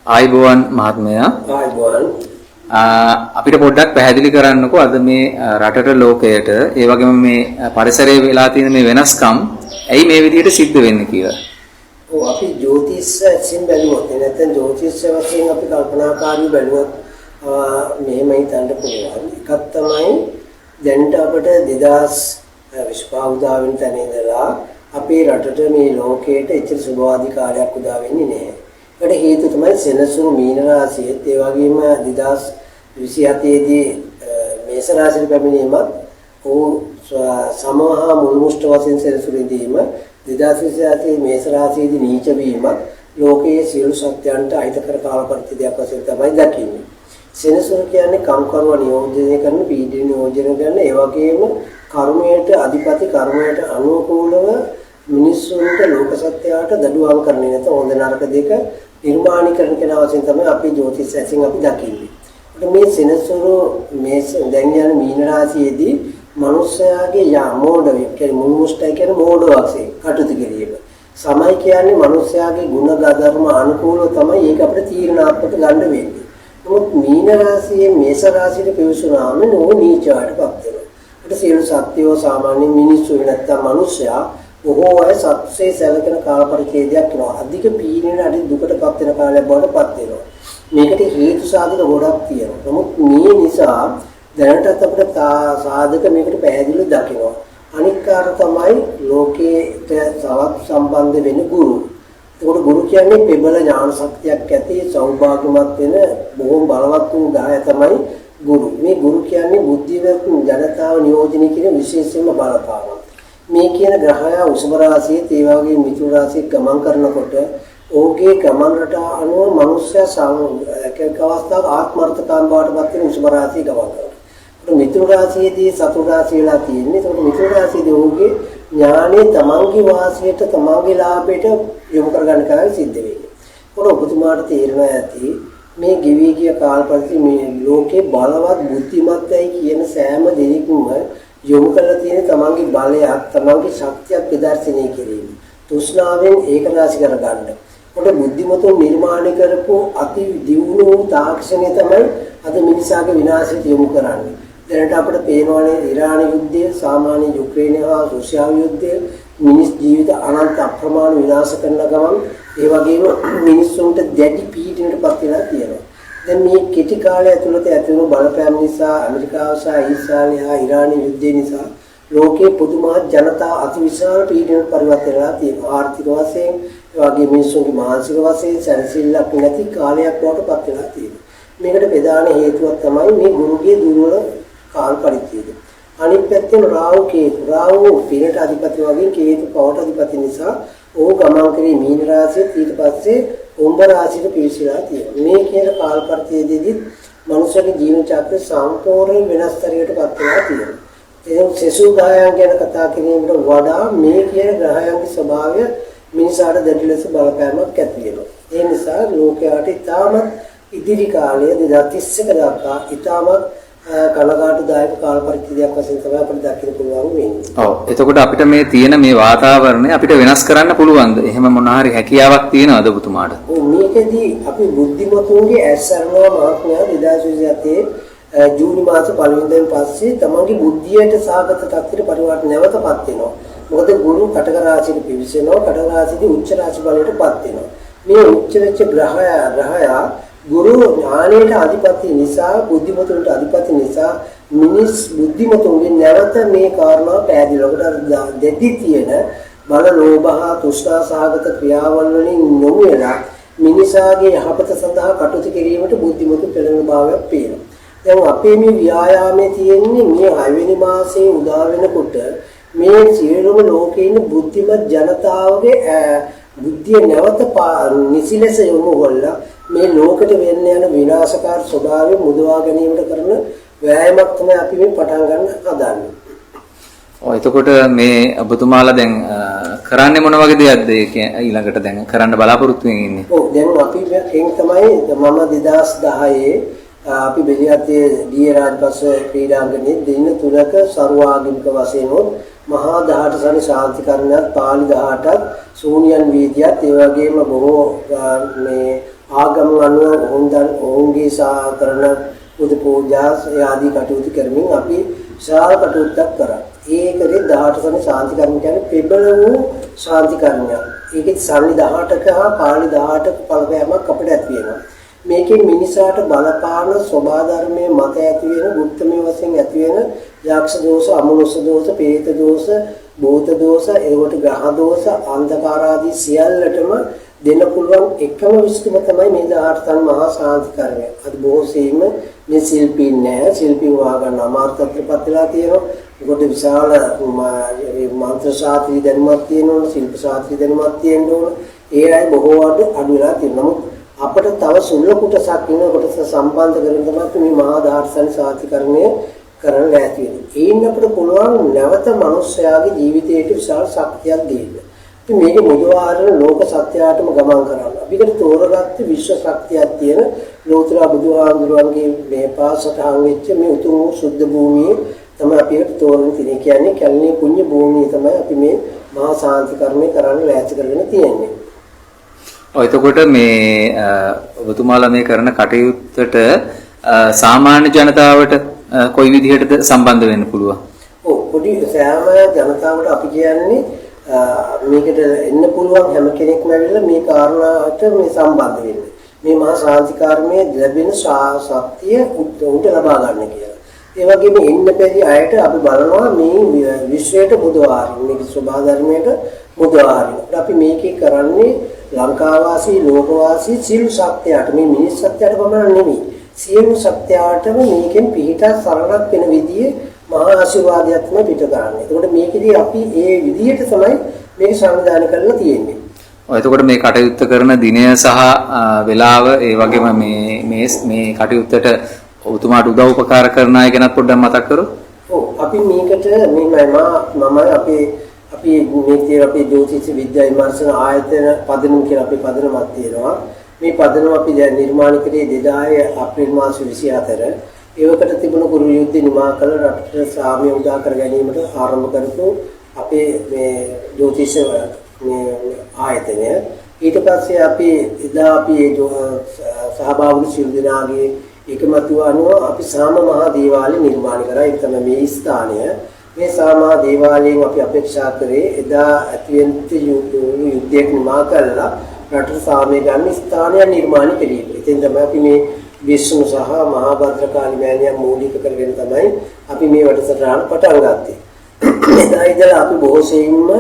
ආයිබෝවන් මහත්මයා. ආයිබෝවන්. අපිට පොඩ්ඩක් පැහැදිලි කරන්නකෝ අද මේ රටට ලෝකයට ඒ වගේම මේ පරිසරයේ වෙලා තියෙන මේ වෙනස්කම් ඇයි මේ විදිහට සිද්ධ වෙන්නේ කියලා. ඔව් අපි ජ්‍යොතිෂයෙන් බැලුවොත් නැත්නම් ජ්‍යොතිෂ වශයෙන් අපි කල්පනාකාරී බැලුවොත් මෙහෙමයි තන්න පුළුවන්. එකක් තමයි දැනට අපිට 2025 උදා වෙන තැන ඉඳලා අපේ රටට මේ ලෝකයට එච්චර සුබවාදී කාලයක් උදා වෙන්නේ නැහැ. ඒකට හේතුව තමයි සෙනසුරු මීන රාශියත් ඒ වගේම 2027 දී මේෂ රාශියට පැමිණීමත් සමහා මුල්මුෂ්ඨ වශයෙන් සෙනසුරුදීම 2027 මේෂ රාශියේදී නීච වීමත් ලෝකයේ සියලු සත්‍යයන්ට අහිතකර කාල පරිච්ඡේදයක් වශයෙන් තමයි දකින්නේ. සෙනසුරු කියන්නේ කම්කරුව නියෝජනය කරන පීඩන නියෝජනය කරන ඒ වගේම කර්මයට අධිපති කර්මයට අනුකූලව මිනිස්සුන්ට ලෝක සත්‍යයට දඩුවම් කරන්නේ නැත හොඳ නරක දෙක නිර්මාණය කරන කෙනා වශයෙන් තමයි අපි ජ්‍යොතිෂ ඇසින් අපි දකින්නේ. ඒත් මේ සෙනසුරු මේස දැන් යන මීන රාශියේදී මනුස්සයාගේ යමෝඩ කියන්නේ මුමුෂ්ඨය කියන්නේ මෝඩ වශයෙන් කටයුතු කිරීම. සමයි කියන්නේ මනුස්සයාගේ ගුණ ධර්ම අනුකූලව තමයි ඒක අපිට තීරණාත්මක ගන්න වෙන්නේ. නමුත් මීන රාශියේ මේස රාශියට පිවිසුනාම නෝ නීචාටපත් වෙනවා. ඒක සියලු සත්‍යෝ සාමාන්‍ය මිනිස්සු නැත්තම් මනුස්සයා බොහෝ අය සත්‍යයේ සැලකෙන කාල පරිච්ඡේදයක් වෙනවා. අධික පීඩන අධි දුකටපත් වෙන කාලයක් බවටපත් වෙනවා. මේකට හේතු සාධක ගොඩක් තියෙනවා. නමුත් මේ නිසා දැනටත් අපිට සාධක මේකට පැහැදිලිව දකිනවා. අනික් කාරණා තමයි ලෝකයට සවත් සම්බන්ධ වෙන ගුරු. ඒකට ගුරු කියන්නේ පෙබල ඥාන ශක්තියක් ඇති සෞභාග්‍යමත් වෙන බොහොම බලවත් වූ ගාය තමයි ගුරු. මේ ගුරු කියන්නේ බුද්ධිවත් ජනතාව නියෝජනය කියන විශේෂයෙන්ම බලපානවා. මේ කියන ග්‍රහය උසම රාශියේ ඒ වගේ මිථුන රාශියේ ගමන් කරනකොට ඕකේ ගමන් රට අනුව මනුෂ්‍යයා සාමූහික අවස්ථාවක ආත්මර්ථකාම් බවටපත් වෙන උසම රාශිය ගමන් කරනවා. ඒක මිථුන රාශියේදී සතු රාශියලා තියෙන්නේ. ඒක මිථුන රාශියේදී ඕකේ ඥානේ තමන්ගේ වාසියට තමන්ගේ ලාභයට යොමු කරගන්න කාර්යය සිද්ධ වෙන්නේ. ඒක ඔබතුමාට තේරෙනවා ඇති මේ ගෙවි ගිය කාල පරිදි මේ ලෝකේ බලවත් බුද්ධිමත්යි කියන සෑම දෙයක්ම යොමු කරලා තියෙන තමන්ගේ බලයක් තමන්ගේ ශක්තියක් ප්‍රදර්ශනය කිරීම. තෘෂ්ණාවෙන් ඒක රාශි කරගන්න. කොට බුද්ධිමතුන් නිර්මාණය කරපු අති දියුණු වූ තාක්ෂණය තමයි අද මිනිසාගේ විනාශයට යොමු කරන්නේ. දැනට අපිට පේනවානේ ඉරාන යුද්ධය, සාමාන්‍ය යුක්‍රේන හා රුසියානු යුද්ධය මිනිස් ජීවිත අනන්ත අප්‍රමාණ විනාශ කරන ගමන් ඒ වගේම මිනිස්සුන්ට දැඩි පීඩනයටපත් වෙලා තියෙනවා. දැන් මේ කෙටි කාලය ඇතුළත ඇතිවුණු බලපෑම් නිසා ඇමරිකාව සහ ඊශ්‍රායලය හා ඉරාන යුද්ධය නිසා ලෝකයේ පුදුමහත් ජනතාව අතිවිශාල පීඩනයකට පරිවර්තන වෙලා තියෙනවා. ආර්ථික වශයෙන් ඒ වගේ මිනිස්සුන්ගේ මානසික වශයෙන් සැලසිල්ලක් නැති කාලයක් බවට පත් වෙලා තියෙනවා. මේකට ප්‍රධාන හේතුවක් තමයි මේ ගුරුගේ දුර්වල කාල පරිච්ඡේදය. අනිත් පැත්තෙන් රාහු පිනට අධිපති වගේ කේතු පවට අධිපති නිසා ඕ ගමන් කරේ මීන රාශිය ඊට පස්සේ කුම්භ රාශියට පිවිසලා තියෙනවා. මේ කියන කාල පරිච්ඡේදයේදී මනුෂ්‍යගේ ජීවන චක්‍රය සම්පූර්ණයෙන් වෙනස් තැනකටපත් වෙලා තියෙනවා. ඒ සෙසු ග්‍රහයන් ගැන කතා කිරීමට වඩා මේ කියන ග්‍රහයන්ගේ ස්වභාවය මිනිසාට දැඩි ලෙස බලපෑමක් ඇති වෙනවා. ඒ නිසා ලෝකයට ඉතාමත් ඉදිරි කාලයේ 2031 දක්වා ඉතාමත් කලකාටුදායක කාල පරිච්ඡේදයක් වශයෙන් තමයි අපිට දකින්න පුළුවන් වෙන්නේ. ඔව්. එතකොට අපිට මේ තියෙන මේ වාතාවරණය අපිට වෙනස් කරන්න පුළුවන්ද? එහෙම මොන හරි හැකියාවක් තියෙනවද ඔබතුමාට? ඔව් මේකෙදී අපි බුද්ධිමතුන්ගේ ඇස්සරනවා මහත්මයා 2027 ජූනි මාස පළවෙනිදෙන් පස්සේ තමන්ගේ බුද්ධියට සාගත තත්ත්වයට පරිවර්තන නැවතපත් වෙනවා. මොකද ගුරු කටක රාශියට පිවිසෙනවා. කටක රාශියදී උච්ච රාශි බලයටපත් වෙනවා. මේ උච්ච වෙච්ච ග්‍රහය ගුරු ඥානයට අධිපති නිසා බුද්ධිමතුන්ට අධිපති නිසා මිනිස් බුද්ධිමතුන්ගේ නැවත මේ කාරණා පැහැදිලිවකට දෙද්දි තියෙන බල ලෝභ තුෂ්ණා සාගත ක්‍රියාවල් වලින් නොමිලා මිනිසාගේ යහපත සඳහා කටයුතු කිරීමට බුද්ධිමතු පෙළෙන භාවයක් පේනවා. දැන් අපේ මේ ව්‍යායාමයේ තියෙන්නේ මේ 6 වෙනි මාසයේ උදා වෙනකොට මේ සියලුම ලෝකේ ඉන්න බුද්ධිමත් ජනතාවගේ බුද්ධිය නැවත නිසිලෙස යොමු කරලා මේ ලෝකෙට වෙන්න යන විනාශකාර ස්වභාවය මුදවා ගැනීමට කරන වෑයමක් තමයි අපි මේ පටන් ගන්න හදන්නේ. ඔව් එතකොට මේ ඔබතුමාලා දැන් කරන්නේ මොන වගේ දෙයක්ද ඊළඟට දැන් කරන්න බලාපොරොත්තු වෙන්නේ? ඔව් දැන් අපි එන් තමයි මම 2010 අපි බෙලියත්තේ ඩී රාජපක්ෂ ක්‍රීඩාංගණයේ දින 3ක සර්වාගමික වශයෙන් මහා 18 සනි ශාන්තිකරණයත් පාලි 18ත් ශූන්‍යයන් වීදියත් ඒ වගේම බොහෝ මේ ආගම් අනුව ඔවුන්ගේ කරන බුදු පූජා ආදී කටයුතු කරමින් අපි විශාල කටයුත්තක් කරා. ඒකේ 18 වෙනි ශාන්ති කර්ම කියන්නේ ප්‍රබල වූ ශාන්ති කර්මයක්. ඒකේ සල්ලි 18ක හා පාළි 18ක පළපෑමක් අපිට ඇති වෙනවා. මේකෙන් මිනිසාට බලපාන ස්වභාව ධර්මයේ මත ඇති වෙන මුත්තමේ වශයෙන් ඇති වෙන යක්ෂ දෝෂ, අමනුෂ්‍ය දෝෂ, പ്രേත දෝෂ, භූත දෝෂ, ඒවට ග්‍රහ දෝෂ, අන්ධකාර ආදී සියල්ලටම දෙන්න පුළුවන් එකම විසඳුම තමයි මේ 18 තන් මහා ශාන්ති කර්මය. අද බොහෝ සෙයින්ම මේ ශිල්පීන් නැහැ. ශිල්පීන් වාගන්න අමාර්ථත්‍රපත් වෙලා තියෙනවා. ඒකට විශාල මන්ත්‍ර ශාස්ත්‍රීය දැනුමක් තියෙනවා, ශිල්ප ශාස්ත්‍රීය දැනුමක් තියෙන්න ඕන. ඒ අය බොහෝ අඩු වෙලා තියෙනවා. අපිට තව සුළු කොටසක් ඉන්න කොටස සම්බන්ධ කරගෙන තමයි මේ මහා 18 ශාන්ති කර්මය කරන්න ලෑස්ති වෙන්නේ. ඒින් අපිට පුළුවන් නැවත මනුස්සයාගේ ජීවිතයට විශාල ශක්තියක් දෙන්න. ඉතින් මේක මුදවාරන ලෝක සත්‍යයටම ගමන් කරන්න. අපිට තෝරගත්ත විශ්ව ශක්තියක් තියෙන ලෝතර බුදුහාමුදුරන්ගේ මේ පාසටහන් වෙච්ච මේ උතුම් සුද්ධ භූමියේ තමයි අපිට තෝරන තියෙන්නේ. කියන්නේ කැලණි පුණ්‍ය භූමිය තමයි අපි මේ මහා ශාන්ති කර්මය කරන්න ලෑස්ති කරගෙන තියෙන්නේ. එතකොට මේ ඔබතුමාලා මේ කරන කටයුත්තට සාමාන්‍ය ජනතාවට කොයි විදිහටද සම්බන්ධ වෙන්න පුළුවන්? ඔව් පොඩි සෑම ජනතාවට අපි කියන්නේ මේකට එන්න පුළුවන් හැම කෙනෙක්ම ඇවිල්ලා මේ කාරණාවට මේ සම්බන්ධ වෙන්න. මේ මහා ශාන්ති කර්මයේ ලැබෙන ශක්තිය උන්ට ලබා ගන්න කියලා. ඒ වගේම ඉන්න බැරි අයට අපි බලනවා මේ විශ්වයට බුදවාරින් මේක ස්වභාව ධර්මයට බුදවාරින්. අපි මේකේ කරන්නේ ලංකාවාසී ලෝකවාසී සියලු සත්‍යයට මේ මිනිස් සත්‍යයට පමණ නෙමෙයි. සියලු සත්‍යයටම මේකෙන් පිහිටා සරණක් වෙන විදිහේ මහා ආශිර්වාදයක්ම පිට කරන්නේ. ඒකට මේකෙදී අපි ඒ විදිහට තමයි මේක සංවිධානය කරලා තියෙන්නේ. එතකොට මේ කටයුත්ත කරන දිනය සහ වේලාව ඒ වගේම මේ කටයුත්තට ඔබතුමාට උදව් උපකාර කරන අය ගැන පොඩ්ඩක් මතක් කරොත්. ඔව් අපි මේකට මම අපි මේ ජ්‍යොතිෂ විද්‍යා විමර්ශන ආයතන පදනම කියලා අපි පදනමක් තියෙනවා. මේ පදනම අපි නිර්මාණය කළේ 2000 අප්‍රේල් මාස 24. ඒවකට තිබුණු කුරු යුද්ධ නිමා කළ රටට සාමය උදා කර ගැනීමට ආරම්භ කරපු අපේ මේ ජ්‍යොතිෂ මේ ආයතනය. ඊට පස්සේ අපි එදා අපි සහභාගී සියලු දෙනාගේ එකමතුව අනුව අපි සාම මහා දේවාලය නිර්මාණය කරා. ඒක තමයි මේ ස්ථානය. මේ සාම මහා දේවාලයෙන් අපි අපේක්ෂා කරේ එදා ඇතිවෙච්ච යුද්ධයක් නිමා කළා රටට සාමය ගන්න ස්ථානය නිර්මාණය කෙරේ. ඉතින් තමයි අපි මේ විශ්ණු සහ මහා භද්‍රකාලි මෑණියන් මූලික කරගෙන තමයි අපි මේ වැඩසටහන පටන් ගත්තේ. එදා ඉඳලා අපි බොහෝ සෙයින්ම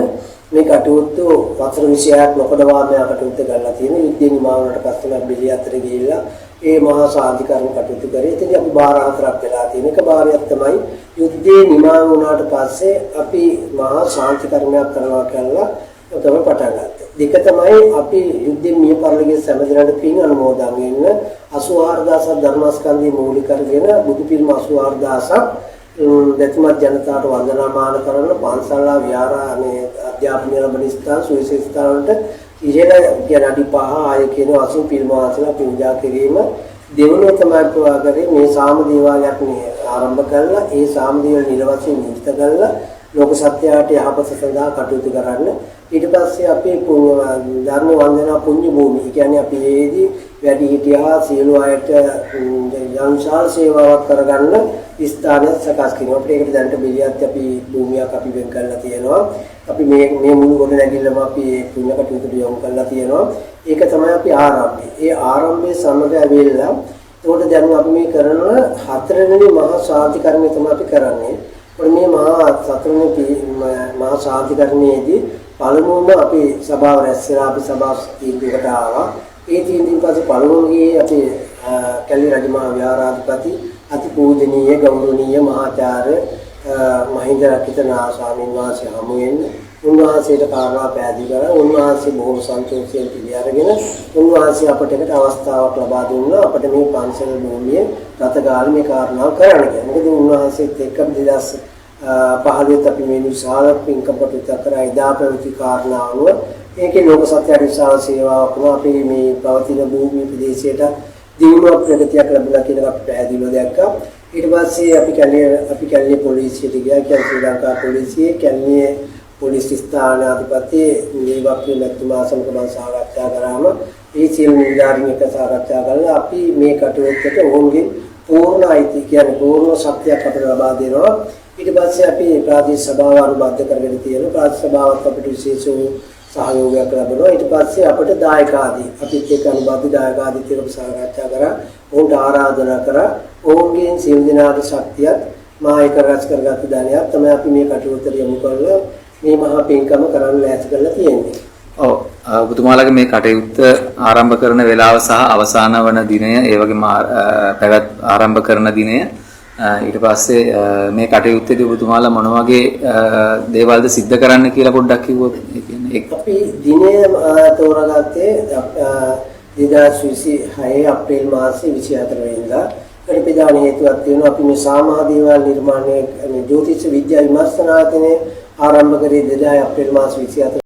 මේ කටයුතු වසර 26ක් නොකඩවා මේ කටයුත්ත කරලා තියෙන යුද්ධ නිමා වුණාට පස්සේ බිලිය අතර ගිහිල්ලා ඒ මහා ශාන්ති කර්ම කටයුතු කරේ. ඉතින් අපි බාර හතරක් වෙලා තියෙන එක බාරයක් තමයි යුද්ධේ නිමා වුණාට පස්සේ අපි මහා ශාන්ති කර්මයක් කරනවා කියලා තමයි පටන් ගත්තේ. දෙක තමයි අපි යුද්ධෙන් මිය පරලෝකයේ සෑමදෙනාට පින් අනුමෝදන් වෙන්න 84000ක් ධර්මස්කන්ධය මූලික කරගෙන බුදු පිළිම 84000ක් දෙතුමත් ජනතාවට වන්දනාමාන කරන පන්සල් විහාරානේ අධ්‍යාපනය ලැබෙන ස්ථාන සුවිශේෂ ස්ථානවලට ඉහළ කියන අඩි 5 ආය කියන වශයෙන් පිළිම වාසලා පූජා කිරීම දෙවනුව තමයි ප්‍රවාහකරේ මේ සාම දේවාලයක් ආරම්භ කළා. ඒ සාම දේවාල නිර්වචන නිර්ත කළා ලෝක සත්‍යයට යහපත සඳහා කටයුතු කරන්න. ඊට පස්සේ අපේ ධර්ම වන්දනා පුණ්‍ය භූමිය කියන්නේ අපි ඒදී වැඩි හිටියා සියලු අයට යම්ශාල සේවාවක් කරගන්න ස්ථානයක් සකස් කිරීම. අපිට ඒකට දැනට බිලියත් අපි භූමියක් අපි වෙන් කරලා තියෙනවා. අපි මේ මුළු කොට නැගිල්ලම අපි පුණ්‍ය කටයුතු යොමු කරලා තියෙනවා. ඒක තමයි අපි ආරම්භය. ඒ ආරම්භයේ සමග ඇවිල්ලා ඒකට දැන් අපි මේ කරන හතරවෙනි මහා ශාන්ති කර්මය තමයි අපි කරන්නේ. මේ මහා ශාන්ති කර්මයේදී පළමුවම අපි සභාව රැස්ලා අපි සභාව තීන්දුවකට ආවා. ඒ තීන්දුවෙන් පස්සේ පළමුවගේ අපි කැලේ රජමහා විහාරාධිපති අති පූජනීය ගෞරවනීය මහාචාර්ය මහින්ද රකිතනා ස්වාමීන් වහන්සේ හමු වෙන්නේ. උන්වහන්සේට කාරණා පැහැදිලි කරා. උන්වහන්සේ බොහොම සන්තෝෂයෙන් පිළි අරගෙන උන්වහන්සේ අපට එකට අවස්ථාවක් ලබා දුන්නා. අපිට මේ පන්සල භූමියේ රතගාල මේ කාරණා කරන්න කියලා. මොකද උන්වහන්සේත් එක්ක 2015 අපි මේ විශාල පින්කමකට කරා එදා පැවති කාරණා අනුව ඒකේ ලෝක සත්‍යයට විශාල සේවාවක් වුණා. අපි මේ පවතින භූමි ප්‍රදේශයට දියුණුවක් ප්‍රගතියක් ලැබුණා කියලා අපි පැහැදිලිව දැක්කා. ඊට පස්සේ අපි කැලණිය පොලිසියට ගියා. කියන්නේ ශ්‍රී ලංකා පොලිසියේ කැලණියේ පොලිස් ස්ථානාධිපති නීවක්‍රි මැතිතුමා සමග මම සාකච්ඡා කරාම ඒ සියලු නිලධාරීන් එක්ක සාකච්ඡා කරලා අපි මේ කටයුත්තට ඔවුන්ගේ පූර්ණ අයිති කියන්නේ පූර්ණ ශක්තියක් අපිට ලබා දෙනවා. ඊට පස්සේ අපි ප්‍රාදේශීය සභාව අනුබද්ධ කරගෙන තියෙනවා. ප්‍රාදේශීය සභාවත් අපිට විශේෂ සහයෝගයක් ලැබෙනවා. ඊට පස්සේ අපිට දායක ආදී අපිත් එක්ක අනුබද්ධ දායක ආදී කියලා සාකච්ඡා කරා. ඔවුන්ට ආරාධනා කරා. ඔවුන්ගේ සියලු දෙනාගේ ශක්තියත් මා එක රැස් කරගත් ධනයක් තමයි අපි මේ කටයුත්තට යොමු කරලා මේ මහා පින්කම කරන්න ලෑස්ති කරලා තියෙන්නේ. ඔව් ඔබතුමාලගේ මේ කටයුත්ත ආරම්භ කරන වේලාව සහ අවසාන වන දිනය ඒ වගේම පැවැත් ආරම්භ කරන දිනය ඊට පස්සේ මේ කටයුත්තේදී ඔබතුමාලා මොන වගේ දේවල්ද සිද්ධ කරන්න කියලා පොඩ්ඩක් කිව්වොත් ඒ කියන්නේ අපි දිනය තෝරාගත්තේ 2026 අප්‍රේල් මාසයේ 24 වෙනිදා. ඒකට ප්‍රධාන හේතුවක් තියෙනවා අපි මේ සාමාදේවල් නිර්මාණය මේ ජ්‍යොතිෂ විද්‍යා විමර්ශනායතනයේ ආරම්භ කරේ 2000 අප්‍රේල් මාස 24